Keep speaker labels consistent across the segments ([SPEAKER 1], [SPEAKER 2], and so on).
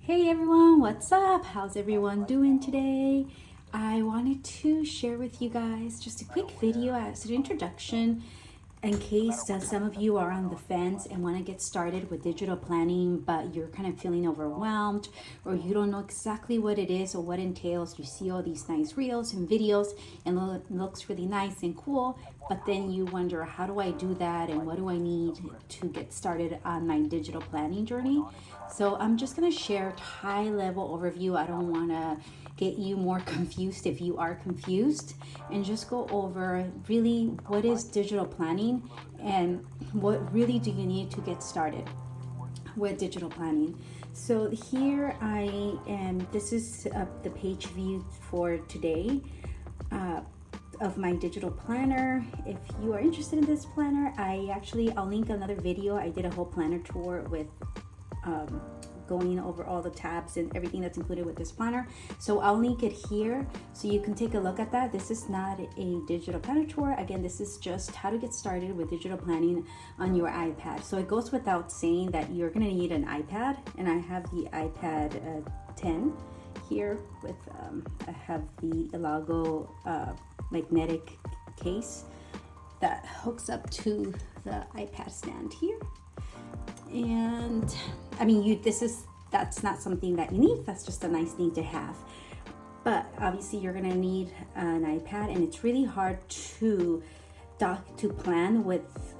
[SPEAKER 1] Hey everyone, what's up? How's everyone doing today? I wanted to share with you guys just a quick video as an introduction in case some of you are on the fence and want to get started with digital planning, but you're kind of feeling overwhelmed or you don't know exactly what it is or what entails. You see all these nice reels and videos and it looks really nice and cool, but then you wonder, how do I do that and what do I need to get started on my digital planning journey? So I'm just going to share a high level overview. I don't want to get you more confused if you are confused, and just go over really what is digital planning and what really do you need to get started with digital planning. So here I am, this is the page view for today of my digital planner. If you are interested in this planner, I'll link another video. I did a whole planner tour with going over all the tabs and everything that's included with this planner. So I'll link it here so you can take a look at that. This is not a digital planner tour. Again, this is just how to get started with digital planning on your iPad. So it goes without saying that you're gonna need an iPad, and I have the iPad 10 here with, I have the Lassle magnetic case that hooks up to the iPad stand here. And I mean, that's not something that you need. That's just a nice thing to have. But obviously, you're gonna need an iPad, and it's really hard to plan with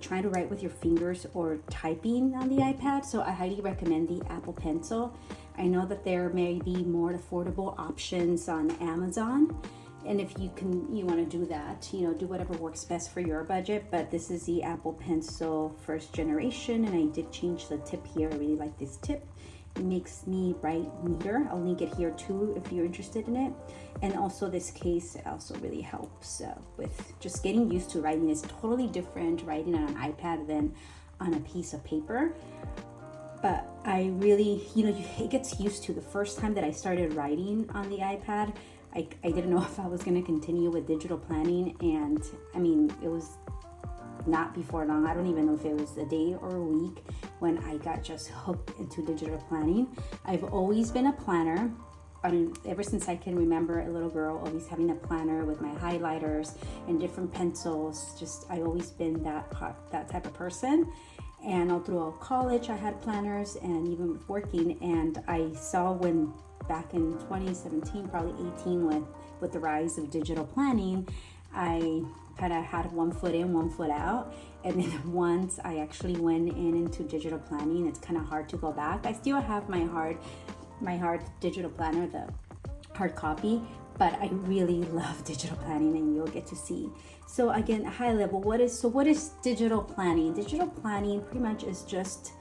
[SPEAKER 1] trying to write with your fingers or typing on the iPad. So I highly recommend the Apple Pencil. I know that there may be more affordable options on Amazon. And if you want to do that, do whatever works best for your budget. But this is the Apple Pencil first generation, and I did change the tip here. I really like this tip. It makes me write neater. I'll link it here too if you're interested in it. And also this case also really helps with just getting used to writing. It's totally different writing on an iPad than on a piece of paper. But I really, it gets used to. The first time that I started writing on the iPad, I didn't know if I was going to continue with digital planning, and I mean, it was not before long. I don't even know if it was a day or a week when I got just hooked into digital planning. I've always been a planner. Ever since I can remember, a little girl, always having a planner with my highlighters and different pencils. I've always been that type of person. And all throughout college, I had planners, and even working. And I saw back in 2017, probably 18, with the rise of digital planning, I kind of had one foot in, one foot out. And then once I actually went into digital planning, it's kind of hard to go back. I still have my hard digital planner, the hard copy, but I really love digital planning, and you'll get to see. So again, high level, what is digital planning? Digital planning pretty much is just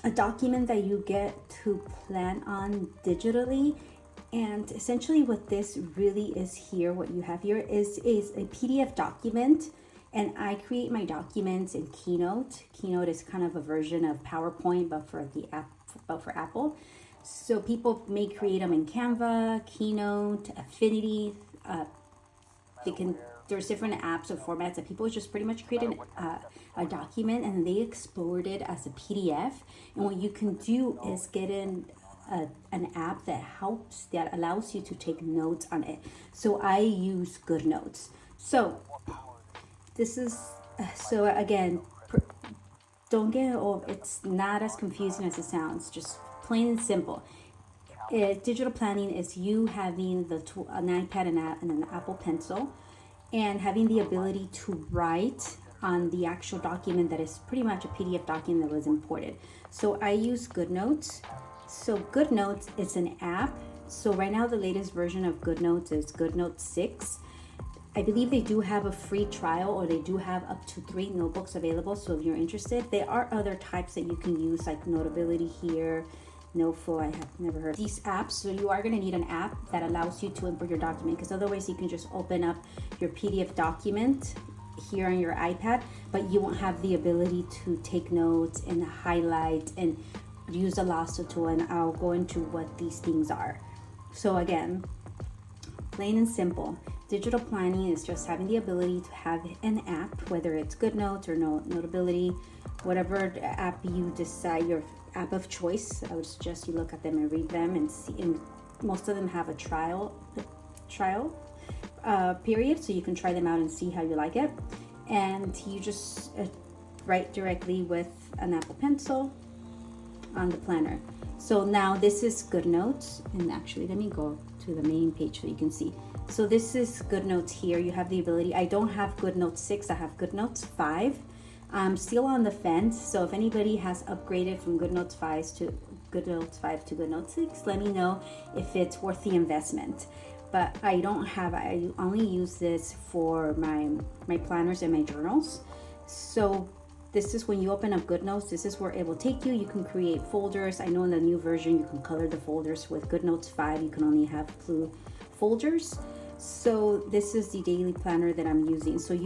[SPEAKER 1] a document that you get to plan on digitally. And essentially what this really is here, what you have here is a PDF document. And I create my documents in Keynote. Keynote is kind of a version of PowerPoint, but for Apple. So people may create them in Canva, Keynote, Affinity. There's different apps or formats that people just pretty much create a document, and they export it as a PDF. And what you can do is get in an app that allows you to take notes on it. So I use Goodnotes. So again, don't get it's not as confusing as it sounds. Just plain and simple. Digital planning is you having an iPad and an Apple Pencil, and having the ability to write on the actual document that is pretty much a PDF document that was imported. So I use Goodnotes. So Goodnotes is an app. So right now the latest version of Goodnotes is Goodnotes 6. I believe they do have a free trial, or they do have up to 3 notebooks available. So if you're interested, there are other types that you can use, like Notability here, Noteful. I have never heard of these apps. So you are going to need an app that allows you to import your document, because otherwise you can just open up your PDF document here on your iPad, but you won't have the ability to take notes and highlight and use the Lassle tool. And I'll go into what these things are. So again, plain and simple, digital planning is just having the ability to have an app, whether it's Goodnotes or Notability, whatever app you decide, your app of choice. I would suggest you look at them and read them and see. And most of them have a trial period, so you can try them out and see how you like it. And you just write directly with an Apple Pencil on the planner. So now this is Goodnotes, and actually let me go to the main page so you can see. So this is Goodnotes here. You have the ability, I don't have Goodnotes 6, I have Goodnotes 5. I'm still on the fence, so if anybody has upgraded from Goodnotes 5 to Goodnotes 6, let me know if it's worth the investment. But I only use this for my planners and my journals. So this is when you open up Goodnotes, this is where it will take you. You can create folders. I know in the new version, you can color the folders. With Goodnotes 5, you can only have blue folders. So this is the daily planner that I'm using. So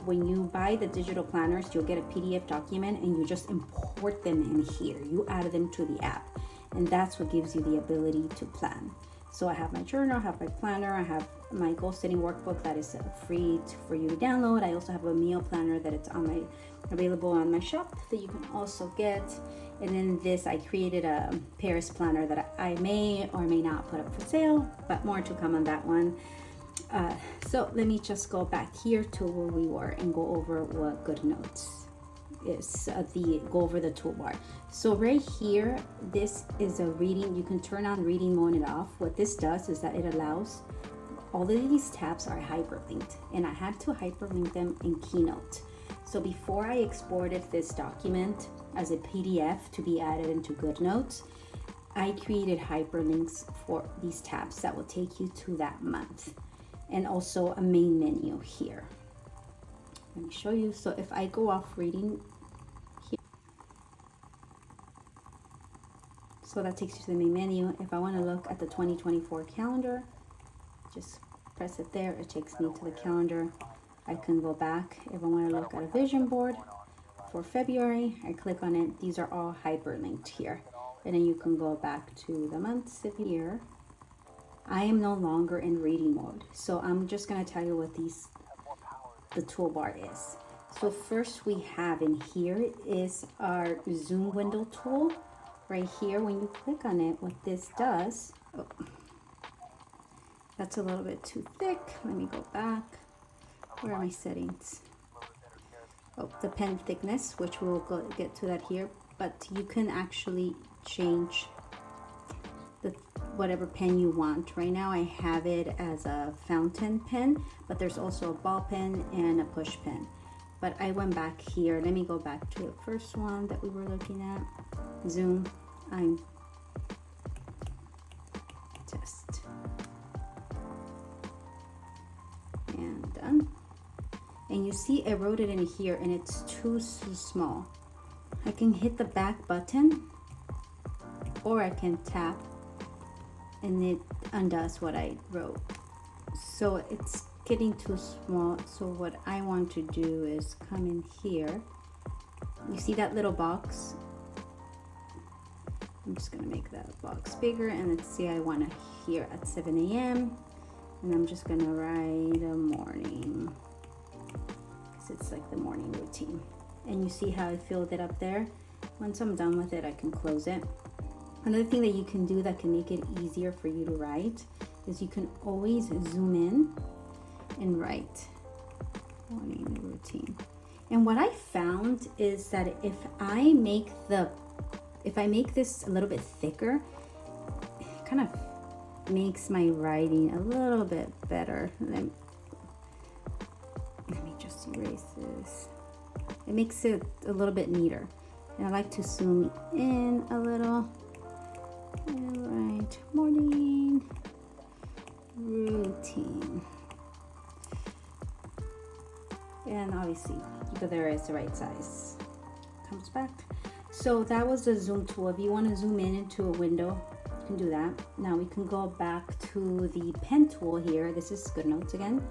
[SPEAKER 1] when you buy the digital planners, you'll get a PDF document and you just import them in here. You add them to the app, and that's what gives you the ability to plan. So I have my journal, I have my planner, I have my goal setting workbook that is free for you to download. I also have a meal planner that it's available on my shop that you can also get. And then this, I created a Paris planner that I may or may not put up for sale, but more to come on that one. So let me just go back here to where we were and go over what Goodnotes is, go over the toolbar. So right here, this is a reading. You can turn on reading mode and off. What this does is that it allows, all of these tabs are hyperlinked, and I had to hyperlink them in Keynote. So before I exported this document as a PDF to be added into Goodnotes, I created hyperlinks for these tabs that will take you to that month, and also a main menu here. Let me show you. So if I go off reading here, so that takes you to the main menu. If I want to look at the 2024 calendar, just press it there. It takes me to the calendar. I can go back. If I want to look at a vision board for February, I click on it. These are all hyperlinked here. And then you can go back to the months of the year. I am no longer in reading mode, so I'm just going to tell you what the toolbar is. So first we have in here is our zoom window tool. Right here, when you click on it, what this does, that's a little bit too thick. Let me go back. Where are my settings? Oh, the pen thickness, which we'll get to that here, but you can actually change whatever pen you want. Right now I have it as a fountain pen, but there's also a ball pen and a push pen. But I went back here. Let me go back to the first one that we were looking at. Zoom. I'm just and done. And you see I wrote it in here and it's too small. I can hit the back button, or I can tap and it undoes what I wrote. So it's getting too small. So what I want to do is come in here. You see that little box? I'm just gonna make that box bigger, and let's see, I want to here at 7 a.m. and I'm just gonna write a morning, because it's like the morning routine. And you see how I filled it up there? Once I'm done with it, I can close it. Another thing that you can do that can make it easier for you to write is you can always zoom in and write morning routine. And what I found is that if I make this a little bit thicker, it kind of makes my writing a little bit better. Let me just erase this. It makes it a little bit neater. And I like to zoom in a little. All right, morning routine. And obviously, there is the right size. Comes back. So that was the zoom tool. If you want to zoom in into a window, you can do that. Now we can go back to the pen tool here. This is Goodnotes again.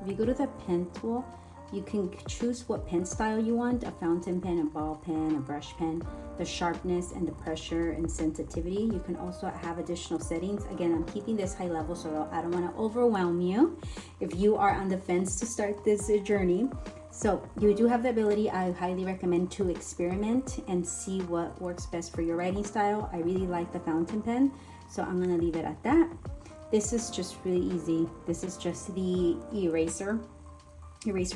[SPEAKER 1] If you go to the pen tool, You can choose what pen style you want, a fountain pen, a ball pen, a brush pen, the sharpness and the pressure and sensitivity. You can also have additional settings. Again, I'm keeping this high level so I don't want to overwhelm you if you are on the fence to start this journey. So you do have the ability, I highly recommend, to experiment and see what works best for your writing style. I really like the fountain pen, so I'm gonna leave it at that. This is just really easy. This is just the eraser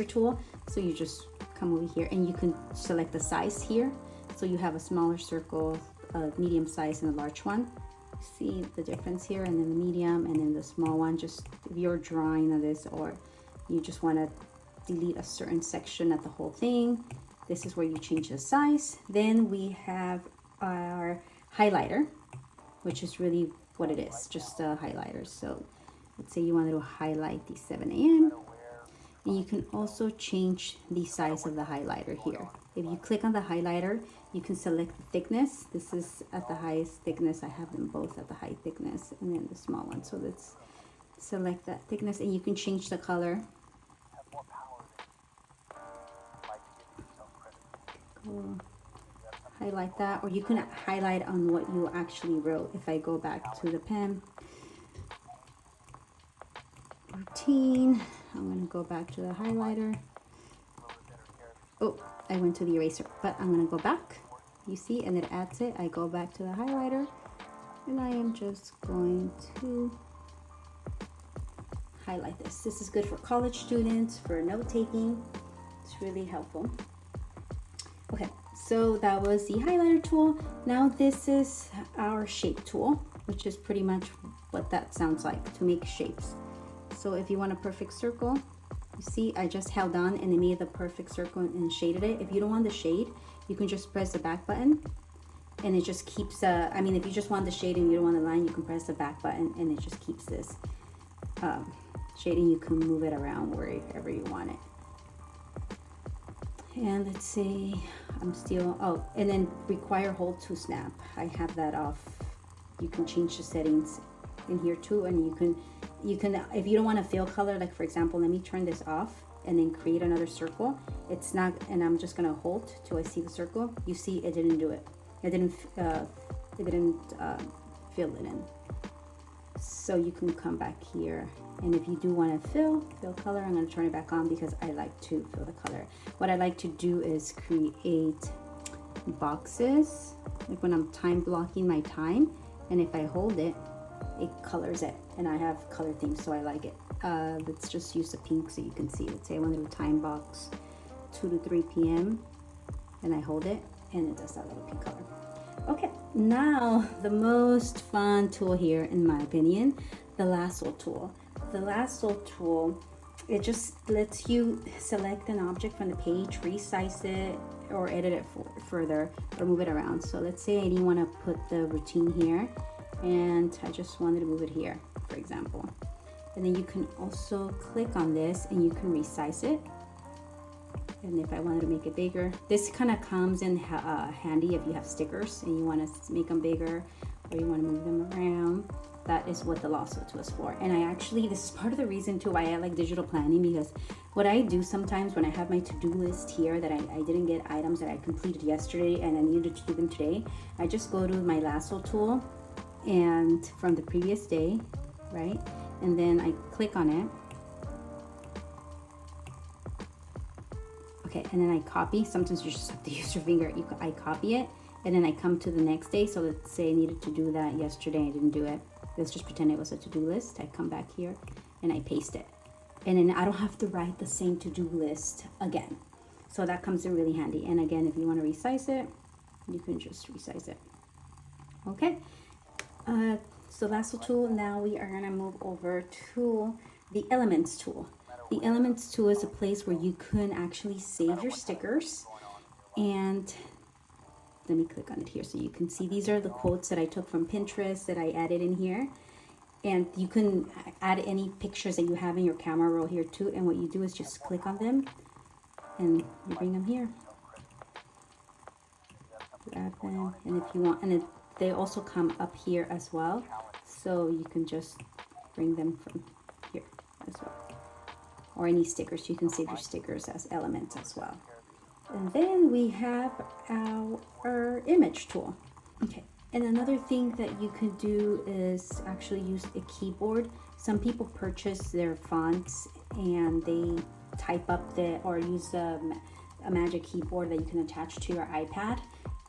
[SPEAKER 1] tool. So you just come over here and you can select the size here. So you have a smaller circle, a medium size, and a large one. See the difference here, and then the medium, and then the small one. Just if you're drawing on this, or you just want to delete a certain section of the whole thing, this is where you change the size. Then we have our highlighter, which is really what it is, just a highlighter. So let's say you wanted to highlight the 7 a.m. and you can also change the size of the highlighter here. If you click on the highlighter, you can select the thickness. This is at the highest thickness. I have them both at the high thickness, and then the small one. So let's select that thickness, and you can change the color. Highlight that, or you can highlight on what you actually wrote. If I go back to the pen routine, I'm going to go back to the highlighter. Oh, I went to the eraser, but I'm going to go back. You see, and it adds it. I go back to the highlighter, and I am just going to highlight this. This is good for college students, for note taking. It's really helpful. Okay, so that was the highlighter tool. Now this is our shape tool, which is pretty much what that sounds like, to make shapes. So if you want a perfect circle, you see I just held on and it made the perfect circle and shaded it. If you don't want the shade, you can just press the back button and it just keeps, I mean, if you just want the shade and you don't want the line, you can press the back button and it just keeps this shading. You can move it around wherever you want it. And let's see, I'm still, oh, and then require hold to snap. I have that off. You can change the settings in here too, and you can, if you don't want to fill color, like for example, let me turn this off and then create another circle. It's not, and I'm just gonna hold till I see the circle. You see, it didn't do it. It didn't fill it in. So you can come back here, and if you do want to fill color, I'm going to turn it back on because I like to fill the color. What I like to do is create boxes, like when I'm time blocking my time, and if I hold it, it colors it, and I have color themes, so I like it. Let's just use the pink so you can see. Let's say I want to do time box 2 to 3 p.m. and I hold it, and it does that little pink color. Okay, now the most fun tool here, in my opinion, the Lassle tool. The Lassle tool, it just lets you select an object from the page, resize it, or edit it further, or move it around. So let's say I didn't want to put the routine here, and I just wanted to move it here, for example. And then you can also click on this, and you can resize it. And if I wanted to make it bigger, this kind of comes in handy if you have stickers and you want to make them bigger, or you want to move them around. That is what the Lassle tool is for. And I actually, this is part of the reason too why I like digital planning, because what I do sometimes when I have my to-do list here that I didn't get items that I completed yesterday and I needed to do them today, I just go to my Lassle tool and from the previous day, right? And then I click on it. Okay, and then I copy. Sometimes you just have to use your finger. I copy it, and then I come to the next day. So let's say I needed to do that yesterday. I didn't do it. Let's just pretend it was a to-do list. I come back here, and I paste it. And then I don't have to write the same to-do list again. So that comes in really handy. And again, if you want to resize it, you can just resize it. Okay, so Lassle tool. Now we are gonna move over to the Elements tool. The Elements tool is a place where you can actually save your stickers. And let me click on it here so you can see these are the quotes that I took from Pinterest that I added in here. And you can add any pictures that you have in your camera roll here too. And what you do is just click on them and you bring them here. You add them, and if you want, and they also come up here as well. So you can just bring them from here as well. or any stickers. You can save your stickers as elements as well. And then we have our image tool. Okay, and another thing that you can do is actually use a keyboard. Some people purchase their fonts and they type up or use a magic keyboard that you can attach to your iPad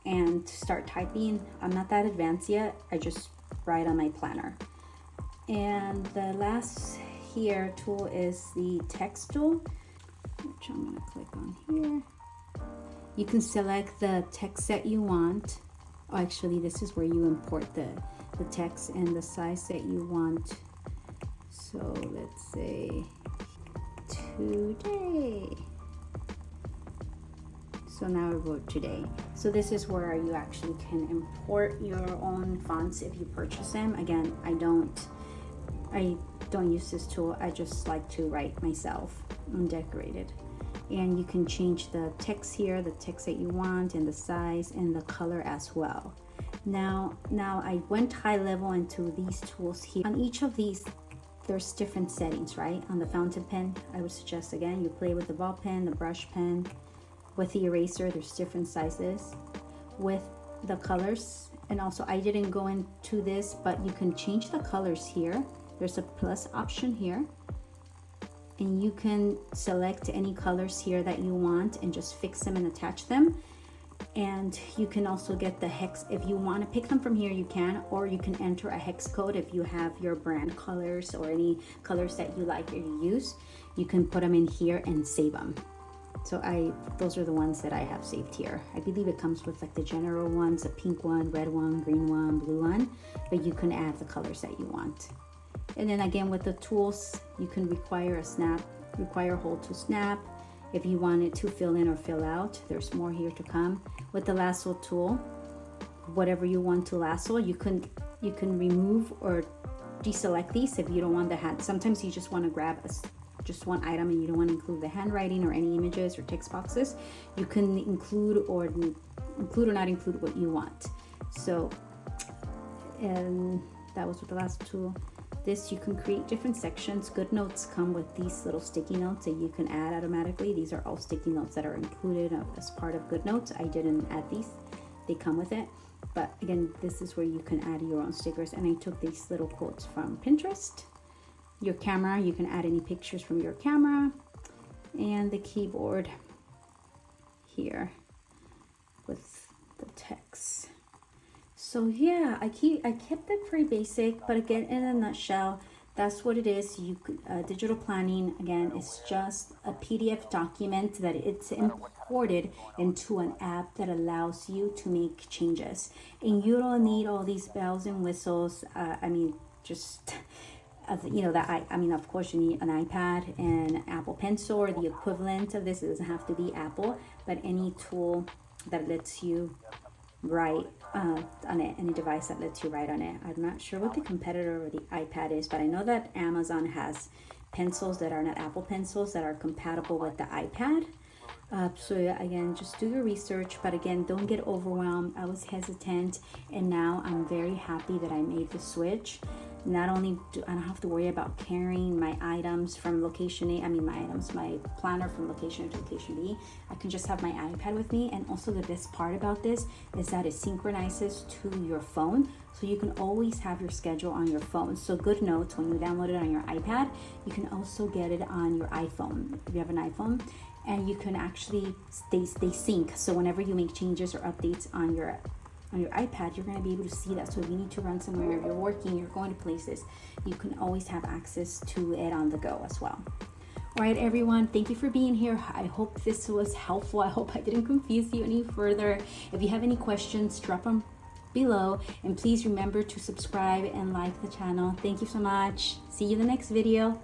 [SPEAKER 1] and start typing. I'm not that advanced yet. I just write on my planner. And the last here tool is the text tool, which I'm gonna click on here. You can select the text that you want. Oh, actually, this is where you import the text and the size that you want. So let's say today. So now I wrote today. So this is where you actually can import your own fonts if you purchase them. Again, I don't use this tool. I just like to write myself and decorate it. And you can change the text here, the text that you want, and the size and the color as well. Now I went high level into these tools here. On each of these, there's different settings, right? On the fountain pen, I would suggest, again, you play with the ball pen, the brush pen. With the eraser, there's different sizes. With the colors, and also I didn't go into this, but you can change the colors here. There's a plus option here. And you can select any colors here that you want and just fix them and attach them. And you can also get the hex. If you want to pick them from here, you can, or you can enter a hex code if you have your brand colors or any colors that you like or you use. You can put them in here and save them. So those are the ones that I have saved here. I believe it comes with like the general ones, a pink one, red one, green one, blue one, but you can add the colors that you want. And then again, with the tools, you can require hold to snap. If you want it to fill in or fill out, there's more here to come. With the lasso tool, whatever you want to lasso, you can remove or deselect these if you don't want the hand. Sometimes you just want to grab just one item and you don't want to include the handwriting or any images or text boxes. You can include or not include what you want. So, and that was with the last tool. This, you can create different sections. Goodnotes come with these little sticky notes that you can add automatically. These are all sticky notes that are included as part of Goodnotes. I didn't add these, they come with it. But again, this is where you can add your own stickers. And I took these little quotes from Pinterest. Your camera, you can add any pictures from your camera. And the keyboard here with the text. So yeah, I kept it pretty basic, but again, in a nutshell, that's what it is. Digital planning, again, is just a PDF document that it's imported into an app that allows you to make changes. And you don't need all these bells and whistles. Of course you need an iPad and an Apple Pencil or the equivalent of this. It doesn't have to be Apple, but any tool that lets you write on it, any device that lets you write on it. I'm not sure what the competitor or the iPad is, but I know that Amazon has pencils that are not Apple pencils that are compatible with the iPad. So again, just do your research, but again, don't get overwhelmed. I was hesitant, and now I'm very happy that I made the switch. Not only do I don't have to worry about carrying my items from location A, my planner from location A to location B. I can just have my iPad with me. And also the best part about this is that it synchronizes to your phone. So you can always have your schedule on your phone. So Goodnotes, when you download it on your iPad, you can also get it on your iPhone, if you have an iPhone. And you can actually, they sync. So whenever you make changes or updates on your iPad, you're going to be able to see that. So if you need to run somewhere, if you're working, you're going to places, you can always have access to it on the go as well. All right, everyone, thank you for being here. I hope this was helpful. I hope I didn't confuse you any further. If you have any questions, drop them below, and please remember to subscribe and like the channel. Thank you so much. See you in the next video.